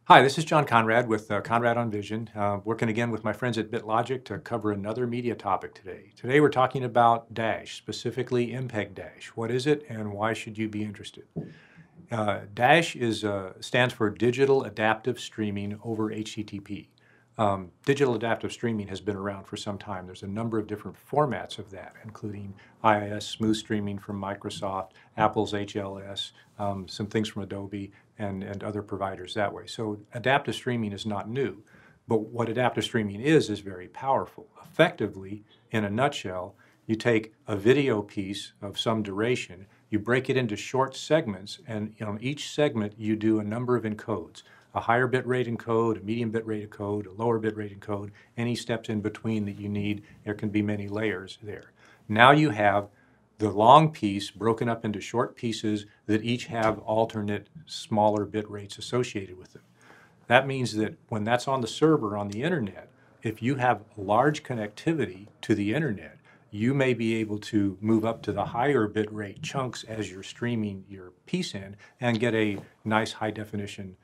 Hi, this is John Conrad with Conrad on Vision, working again with my friends at Bitlogic to cover another media topic today. Today we're talking about Dash, specifically MPEG Dash. What is it and why should you be interested? Dash stands for Digital Adaptive Streaming over HTTP. Digital adaptive streaming has been around for some time. There's a number of different formats of that, including IIS smooth streaming from Microsoft, Apple's HLS, some things from Adobe, and other providers that way. So adaptive streaming is not new, but what adaptive streaming is very powerful. Effectively, in a nutshell, you take a video piece of some duration, you break it into short segments, and on each segment you do a number of encodes. A higher bit rate encode, a medium bit rate encode, a lower bit rate encode, any steps in between that you need. There can be many layers there. Now you have the long piece broken up into short pieces that each have alternate smaller bit rates associated with them. That means that when that's on the server on the internet, if you have large connectivity to the internet, you may be able to move up to the higher bit rate chunks as you're streaming your piece in and get a nice high definition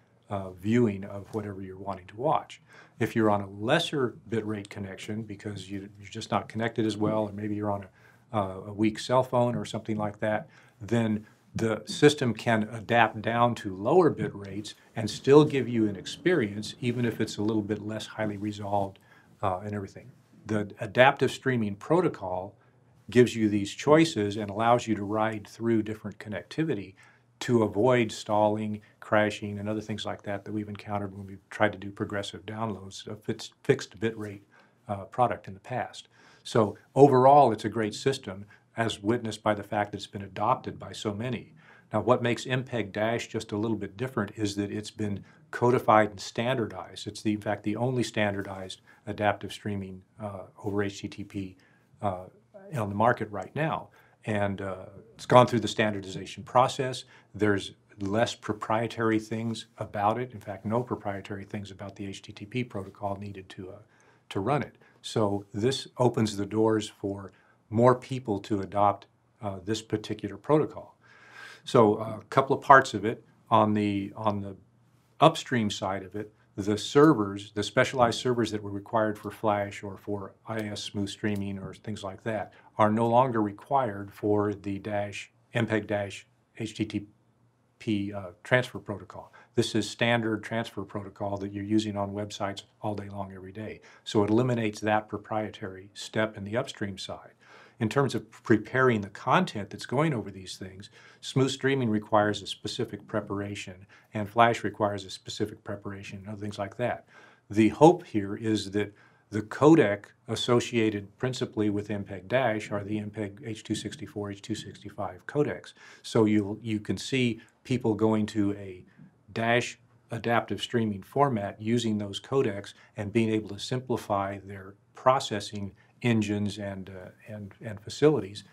viewing of whatever you're wanting to watch. If you're on a lesser bitrate connection because you're just not connected as well, or maybe you're on a weak cell phone or something like that, then the system can adapt down to lower bit rates and still give you an experience, even if it's a little bit less highly resolved and everything. The adaptive streaming protocol gives you these choices and allows you to ride through different connectivity to avoid stalling, crashing, and other things like that that we've encountered when we've tried to do progressive downloads of fixed bitrate product in the past. So overall, it's a great system, as witnessed by the fact that it's been adopted by so many. Now, what makes MPEG Dash just a little bit different is that it's been codified and standardized. It's, in fact, the only standardized adaptive streaming over HTTP on the market right now. And it's gone through the standardization process. There's less proprietary things about it. In fact, no proprietary things about the HTTP protocol needed to run it. So this opens the doors for more people to adopt this particular protocol. So a couple of parts of it. On the upstream side of it, the servers, the specialized servers that were required for Flash or for IIS smooth streaming or things like that, are no longer required for the MPEG Dash HTTP transfer protocol. This is standard transfer protocol that you're using on websites all day long, every day. So it eliminates that proprietary step in the upstream side. In terms of preparing the content that's going over these things, smooth streaming requires a specific preparation, and Flash requires a specific preparation, and other things like that. The hope here is that the codec associated principally with MPEG Dash are the MPEG H.264, H.265 codecs. So you can see people going to a Dash adaptive streaming format using those codecs and being able to simplify their processing engines and facilities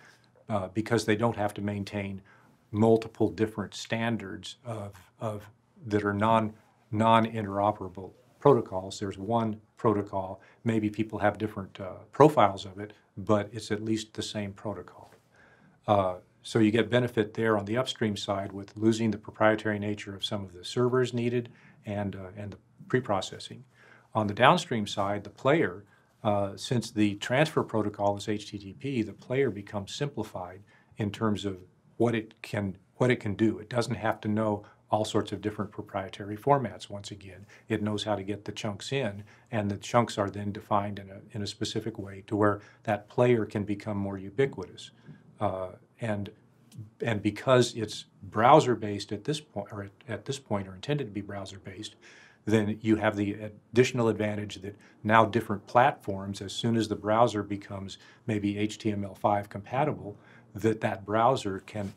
because they don't have to maintain multiple different standards that are non-interoperable protocols. There's one protocol. Maybe people have different profiles of it, but it's at least the same protocol. So you get benefit there on the upstream side with losing the proprietary nature of some of the servers needed and the preprocessing. On the downstream side, the player, since the transfer protocol is HTTP, the player becomes simplified in terms of what it can do. It doesn't have to know all sorts of different proprietary formats. Once again, it knows how to get the chunks in, and the chunks are then defined in a specific way to where that player can become more ubiquitous. And because it's browser-based at this point, or intended to be browser-based, then you have the additional advantage that now different platforms, as soon as the browser becomes maybe HTML5 compatible, that browser can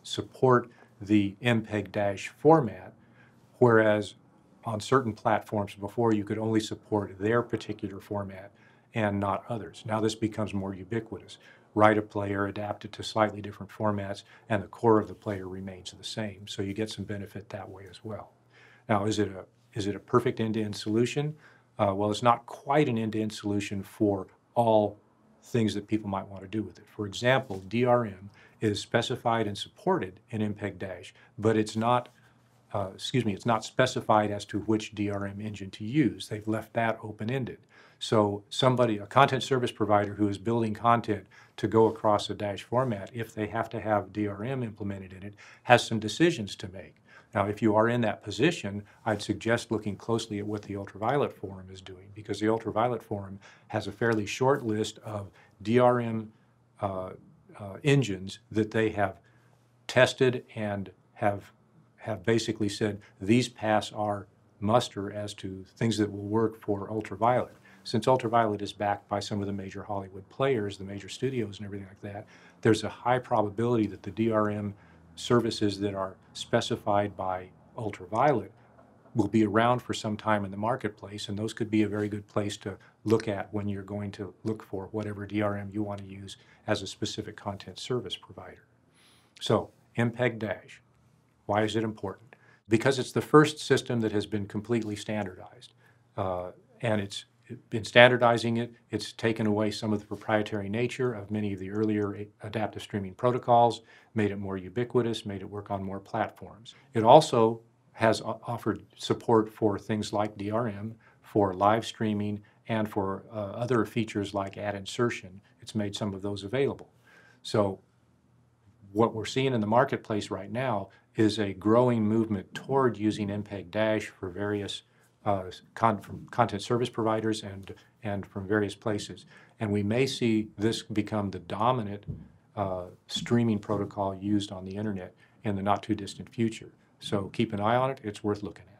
support the MPEG Dash format, whereas on certain platforms before you could only support their particular format and not others. Now this becomes more ubiquitous. Write a player adapted to slightly different formats, and the core of the player remains the same. So you get some benefit that way as well. Now, is it a perfect end-to-end solution? Well, it's not quite an end-to-end solution for all things that people might want to do with it. For example, DRM is specified and supported in MPEG Dash, but it's not it's not specified as to which DRM engine to use. They've left that open-ended. So somebody, a content service provider who is building content to go across a Dash format, if they have to have DRM implemented in it, has some decisions to make. Now, if you are in that position, I'd suggest looking closely at what the Ultraviolet Forum is doing, because the Ultraviolet Forum has a fairly short list of DRM engines that they have tested and have basically said these pass our muster as to things that will work for ultraviolet. Since ultraviolet is backed by some of the major Hollywood players, the major studios and everything like that, there's a high probability that the DRM services that are specified by ultraviolet will be around for some time in the marketplace, and those could be a very good place to look at when you're going to look for whatever DRM you want to use as a specific content service provider. So, MPEG Dash. Why is it important? Because it's the first system that has been completely standardized. And it's been standardizing it. It's taken away some of the proprietary nature of many of the earlier adaptive streaming protocols, made it more ubiquitous, made it work on more platforms. It also has offered support for things like DRM, for live streaming, and for other features like ad insertion. It's made some of those available. So what we're seeing in the marketplace right now is a growing movement toward using MPEG Dash for various from content service providers and from various places. And we may see this become the dominant streaming protocol used on the internet in the not too distant future. So keep an eye on it. It's worth looking at.